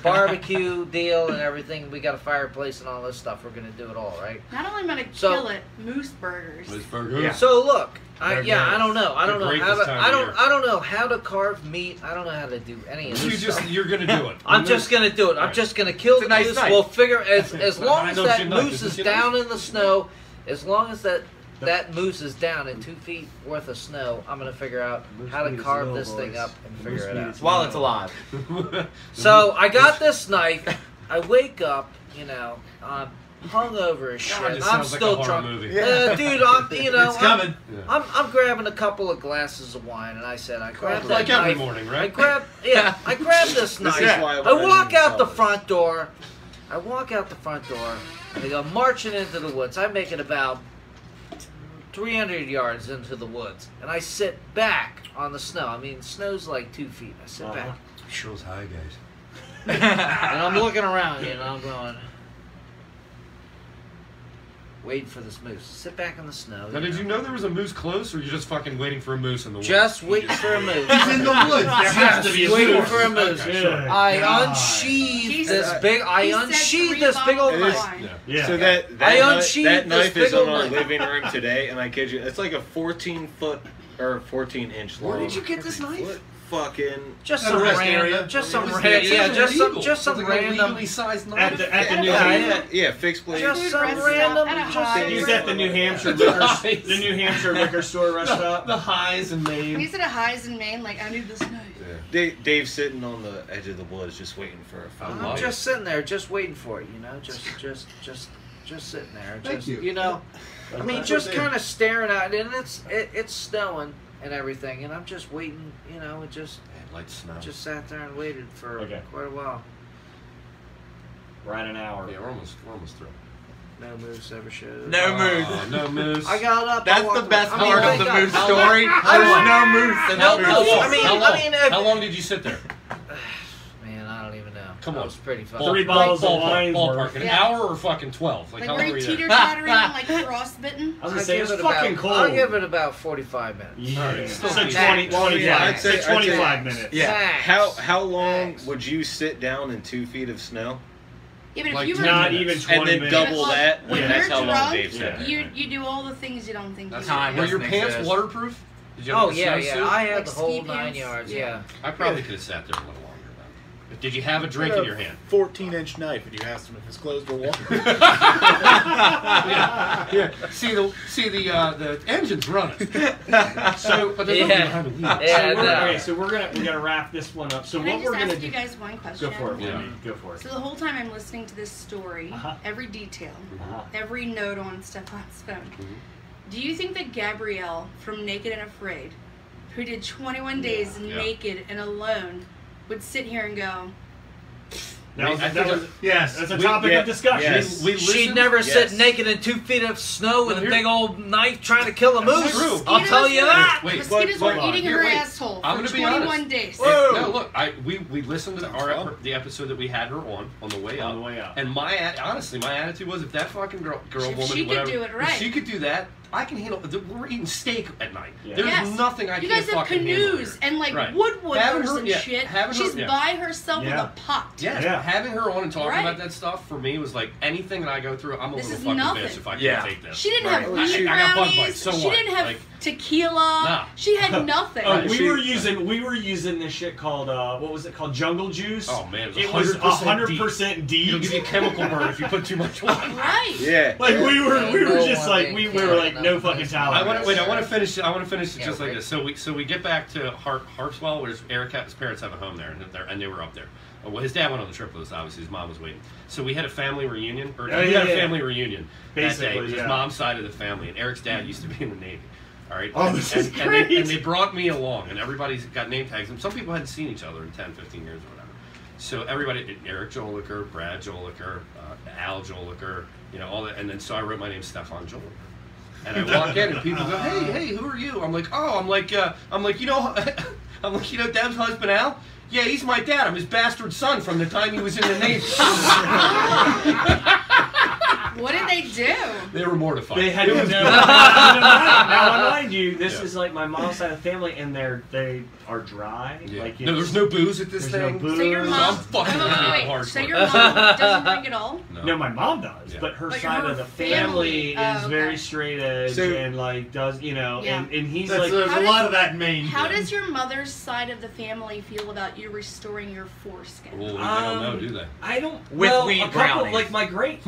barbecue deal and everything. We got a fireplace and all this stuff. We're gonna do it all, right? Not only am I gonna kill it, moose burgers. Moose burgers. Yeah. So look, I don't know. I don't know how to carve meat. I don't know how to do any of this stuff. You're gonna do it. I'm just gonna do it. I'm just gonna kill the moose. We'll figure as long as that moose is down in the snow, as long as that moose is down in 2 feet worth of snow, I'm going to figure out how to carve this thing up and figure it out. While it's alive. So I got this knife. I wake up, I'm hungover as shit. I'm still drunk. Dude, it's coming. I'm grabbing a couple of glasses of wine, and I said, I grabbed that like knife. every morning, right? I grabbed this knife. I walk out the front door. And I go marching into the woods. I make it about 300 yards into the woods, and I sit back on the snow. I mean, snow's like 2 feet. I sit back. Show's high, guys. And I'm looking around, you know, I'm going, waiting for this moose. Sit back in the snow. Now, did you know there was a moose close, or you just fucking waiting for a moose in the woods? Just waiting for a moose. He's in the woods. There has to be a waiting moose. for a moose. Okay, sure. I unsheathed this big. I unsheathed this big old knife. Yeah. So that knife is on our living room today, and I kid you, it's like a 14-foot or 14-inch long. Where did you get this knife? Fucking just some random, just some random sized knife at the New fixed blade. Just some random. He's at the New Hampshire liquor store rest stop. The Highs in Maine. He's at a Highs in Maine. Like, I need this knife. Yeah. Dave's sitting on the edge of the woods, just waiting for a fight. I'm just sitting there, just waiting for it. You know, just sitting there. Just you know, I mean, just kind of staring at it, and it's snowing and everything, and I'm just waiting, you know, it just light snow. Just sat there and waited for quite a while. Right an hour. Yeah, we're almost through. No moose ever showed. No moose. No moose. I got up. That's the best part of the moose story. There's no moose. How long did you sit there? Man, I don't even know. Come on, it's pretty fun. 3 bottles of wine. Ballpark. An hour or fucking 12? Like were you teeter-tottering, like frostbitten? I was gonna say it's fucking cold. I'll give it about 45 minutes. Yeah. So 20, I'd say 25 minutes. Yeah. How long would you sit down in 2 feet of snow? Yeah, but like if you were not even 20 and then minutes. double that. When That's you're how long Dave drunk, said. you do all the things you don't think you do. Were your pants waterproof? Did you have Oh a yeah, snowsuit? I had Like the whole ski 9 pants? yards. Yeah. Yeah. I probably could have sat there a little longer then. But did you have a drink in your hand? 14-inch knife, and you asked him if his clothes were warm. Yeah. See the engine's running. So, but there's nothing behind the wheel. Okay, so we're gonna wrap this one up. So Can I what just we're gonna ask do? you guys one question? Go for it. Yeah. Go for it. So the whole time I'm listening to this story, every detail, every note on Stefan's phone, do you think that Gabrielle from Naked and Afraid, who did 21 days naked and alone, would sit here and go, Yes, that's a topic of discussion. Yes. She'd never sit naked in 2 feet of snow with a big old knife trying to kill a moose. True. I'll tell you that. mosquitoes were eating her asshole I'm for gonna be 21 honest. days. No, look, we listened to the episode that we had her on the way up. On the way up. And honestly, my attitude was, if that fucking girl, If woman, she could whatever, do it right. if she could do that, I can handle. We're eating steak at night. Yeah. There's Yes. nothing I You can't guys have fucking handle canoes here. and like Right. woodworkers Having her- and yeah, shit. having her- She's yeah. by herself with Yeah. a pot. Yeah, having her on and talking Right. about that stuff for me was like anything that I go through. I'm a This little is fucking nothing. bitch if I Yeah. can't take this. She didn't have Right. weed I got bug brownies. bites. So she what? didn't have Like, tequila. Nah. She had nothing. Oh, Right. we were using this shit called what was it called? Jungle juice. Oh man, It was 100% It'll deep. give you a chemical burn if you put too much water. Right. Yeah. Like we were just No like one we being were like carried no up fucking this. tolerance. I want to finish it just like right. this. So we get back to Harpswell, where his parents have a home there, and they were up there. Well, his dad went on the trip with us. Obviously, his mom was waiting. So we had a family reunion, Oh, we had a family reunion that day. Basically, It was his yeah. mom's side of the family, and Eric's dad used to be in the Navy. All right. Oh, this is great. And they brought me along, and everybody's got name tags. And some people hadn't seen each other in 10, 15 years or whatever. So everybody, Eric Joliker, Brad Joliker, Al Joliker, all that. And then so I wrote my name Stefan Joliker. And I walk in, and people go, "Hey, who are you?" I'm like, Deb's husband Al. Yeah, he's my dad. I'm his bastard son from the time he was in the Navy. What did they do? They were mortified. They had now mind you, this is like my mom's side of the family, and they are dry. Yeah. Like No, there's no booze at this there's no thing. booze. So your I'm mom. fucking wait. So hardcore. your mom doesn't drink at all? No, my mom does, Yeah. but her But side her of the family- family oh, is okay. very straight edge So- and like does Yeah. and he's That's, like there's How a does- lot of that in Maine. How does your mother's side of the family feel about you restoring your foreskin? Well, they don't know, do they? I don't. With well, weed a couple, brownies. like my great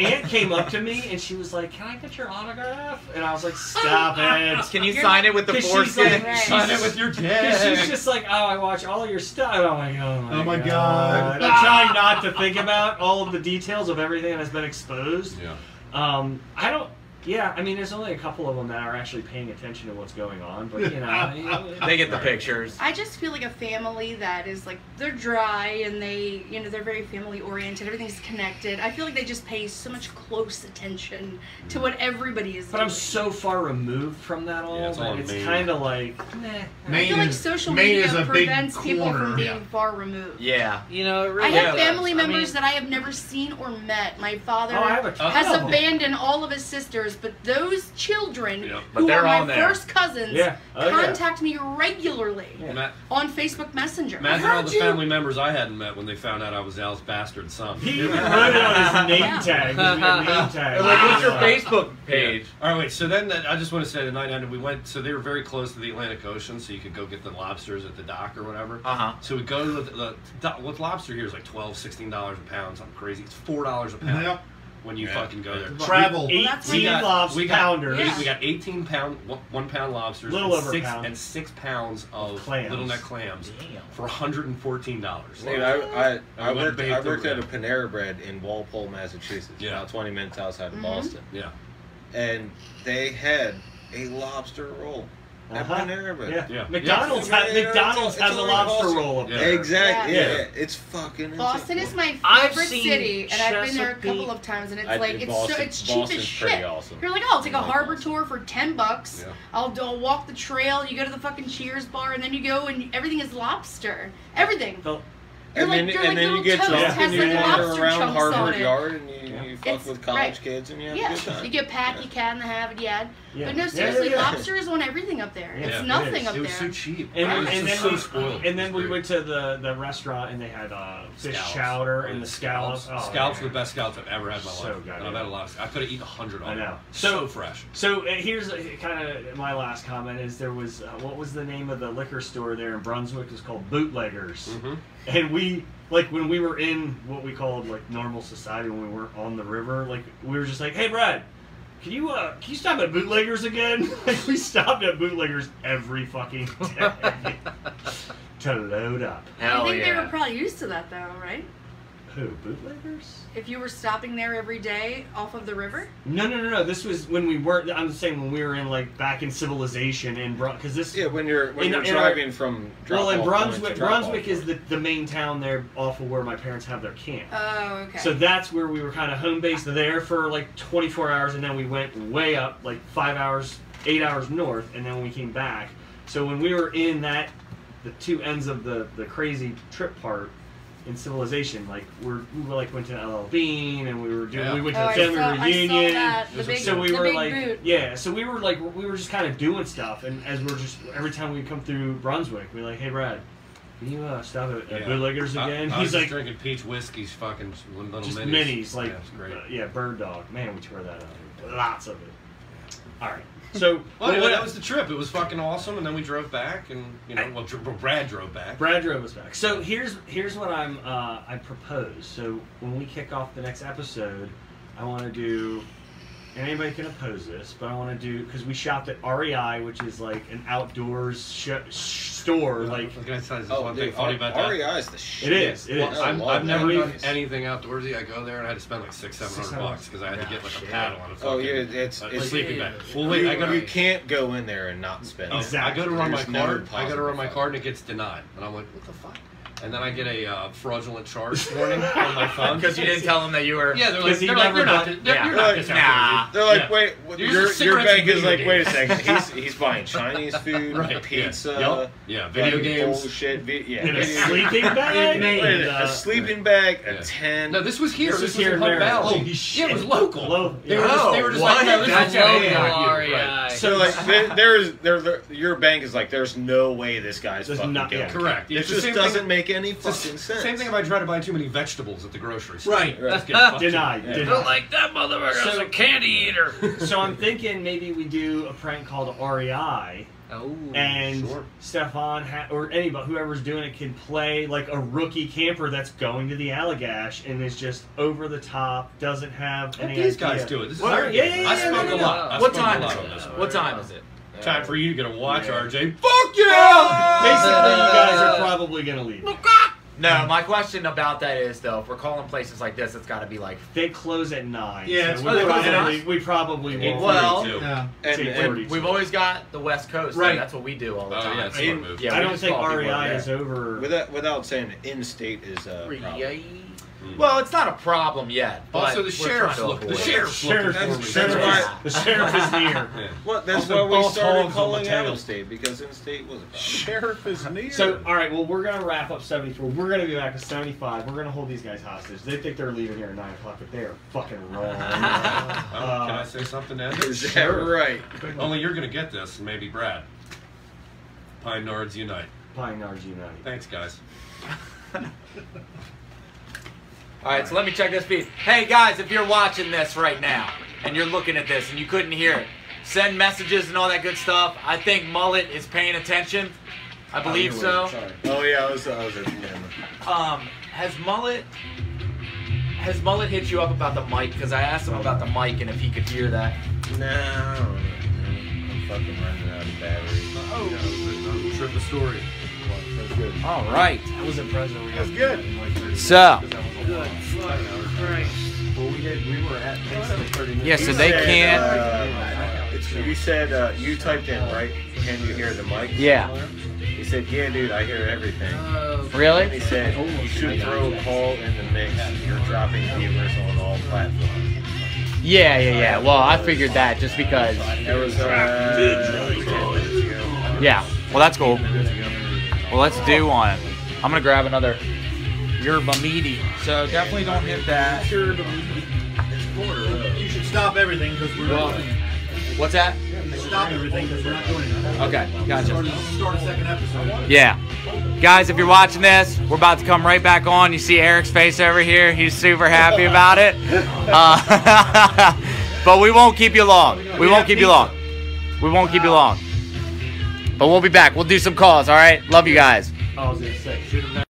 aunt came up to me and she was like, "Can I get your autograph?" And I was like, "Stop it." Can you You're- sign it with the 'Cause she's foreskin? like- Sign it with your Because dad. she's just like, "Oh, I watch all your stuff." And I'm like, "Oh my God. I'm trying not to think about all of the details of everything that has been exposed. Yeah. I don't. Yeah, I mean, there's only a couple of them that are actually paying attention to what's going on, but they get the pictures. I just feel like a family that is like, they're dry and they, they're very family oriented. Everything's connected. I feel like they just pay so much close attention to what everybody is doing. But I'm so far removed from that all that it's kind of like, I feel like social media prevents people from being far removed. Yeah. It really I have family members that I have never seen or met. My father has abandoned all of his sisters, but those children who are my first cousins contact me regularly on Facebook Messenger. Imagine all the family members I hadn't met when they found out I was Al's bastard son. He wrote it on his name tag. Like, what's your Facebook page? All right, wait. So then, I just want to say the night ended. We went. So they were very close to the Atlantic Ocean, so you could go get the lobsters at the dock or whatever. So we go to the with lobster here is like $12, $16 a pound, something crazy. It's $4 a pound. When you fucking go there. Travel. 18 lobster pounders. We got 18 pound, 1 pound lobsters. Little over a pound. And 6 pounds of clams. little neck clams for $114. Dude, I worked at a Panera Bread in Walpole, Massachusetts. About 20 minutes outside of Boston. Yeah. And they had a lobster roll. At Panera Bread. Yeah. McDonald's has a lobster roll up there. Exactly. Yeah. It's fucking insane. Boston is my favorite city, and I've been there a couple of times, and it's cheap as shit. Awesome. You're like, oh, I'll take a harbor tour for $10. Yeah. I'll walk the trail. You go to the fucking Cheers bar, and then you go, and everything is lobster. Everything. And then you get drunk and you wander around Harvard Yard and you fuck with college kids and you have a good time. You get Pat, you can have it, But no, seriously, lobster is on everything up there. It's nothing up there. It was so cheap. And then so spoiled. And then we went to the restaurant and they had fish chowder and the scallops. Scallops are the best scallops I've ever had in my life. So good. And I've had a lot of. I could have eaten 100 on them. I know. So fresh. So here's kind of my last comment is there was what was the name of the liquor store there in Brunswick? It's called Bootleggers. And we. Like when we were in what we called like normal society when we were on the river, like we were just like, hey Brad, can you stop at Bootleggers again? Like we stopped at Bootleggers every fucking day to load up. I think they were probably used to that though, right? Who, Bootleggers? If you were stopping there every day off of the river? No. This was when we weren't. I'm saying when we were in like back in civilization and because this. Yeah, when you're driving from. In Brunswick is the main town there off of where my parents have their camp. Oh, okay. So that's where we were kind of home based there for like 24 hours, and then we went way up like 5 hours, 8 hours north, and then we came back. So when we were in the two ends of the crazy trip part. In civilization, like we went to LL Bean and we went to a family reunion. So we were just kind of doing stuff, and as we're just every time we come through Brunswick, we're like, hey Brad, can you stop at Bootleggers again? He's like drinking peach whiskeys, fucking little just minis. Like Bird Dog. Man, we tore that up. Lots of it. All right. So that was the trip. It was fucking awesome, and then we drove back, and Brad drove back. Brad drove us back. So here's what I propose. So when we kick off the next episode, I want to do. And anybody can oppose this, but I want to do because we shopped at REI, which is like an outdoors store. Like, can I tell you one thing funny about that? REI is the shit. It is. I've never done anything outdoorsy. I go there and I had to spend like $600-$700 because I had to get like a paddle on a fucking it's sleeping bag. Well, wait, you can't go in there and not spend. Exactly. I go to run my card. I go to run my card and it gets denied, and I'm like, what the fuck? And then I get a fraudulent charge warning on my phone because you didn't tell them that you were. Yeah, you're not. They're like, wait, your bank is like, wait a second, he's buying Chinese food, pizza, video games, bullshit, in a sleeping bag, a sleeping bag, a tent. No, this was here. This was here in Hunt Valley. Holy shit! Yeah, it was local. They were just like, that's so like, your bank is like, there's no way this guy's fucking going. Correct. It just doesn't make any fucking sense. Same thing if I try to buy too many vegetables at the grocery store. Right. Denied. Like that motherfucker's a candy eater. So I'm thinking maybe we do a prank called REI. And Stefan or anybody, whoever's doing it, can play like a rookie camper that's going to the Allagash and is just over the top, doesn't have any These idea. guys do it. This is I smoke a lot. What time is it? What time is it? Time for you to get a watch, RJ. Fuck yeah! Basically, you guys are probably gonna leave. No, my question about that is though, if we're calling places like this, it's got to be like they close at 9. Yeah, so we probably won't. Well, yeah. and we've always got the West Coast, right? That's what we do all the time. Yeah, smart move. Yeah, I don't think REI is over. Without saying in-state is a problem. Well, it's not a problem yet. Also, the sheriff's looking. The sheriff's looking. The sheriff is near. Well, that's why we started calling out-of-state, because in-state was a problem. Sheriff is near. So, all right, well, we're going to wrap up 74. We're going to be back to 75. We're going to hold these guys hostage. They think they're leaving here at 9 o'clock, but they are fucking wrong. Can I say something, Ed? Is that right? Only you're going to get this, and maybe Brad. Pine Nards Unite. Pine Nards Unite. Thanks, guys. All right, so let me check this feed. Hey, guys, if you're watching this right now and you're looking at this and you couldn't hear it, send messages and all that good stuff. I think Mullet is paying attention. I believe so. Sorry. Oh, yeah, I was at the camera. Has Mullet hit you up about the mic? Because I asked him about the mic and if he could hear that. No, I'm fucking running out of battery. Trip the story. That's good. All right. I was impressed. That's good. So. Good. Right. Well, we were at basically 30 minutes. Yeah, so they can't. You said you typed in, right? Can you hear the mic? Yeah. He said, yeah, dude, I hear everything. Really? And he said, you should throw a call in the mix. You're dropping viewers on all platforms. Yeah. Well, I figured that just because. There was Yeah. Well, that's cool. Well, let's do one. I'm going to grab another yerba meaty. So definitely don't hit that. You should stop everything because we're not. What's that? Stop everything because we're not doing it. Okay, gotcha. Start a second episode. Yeah. Guys, if you're watching this, we're about to come right back on. You see Eric's face over here. He's super happy about it. But we won't keep you long. We won't keep you long. But we'll be back. We'll do some calls, all right? Love you guys. I was going to say, should have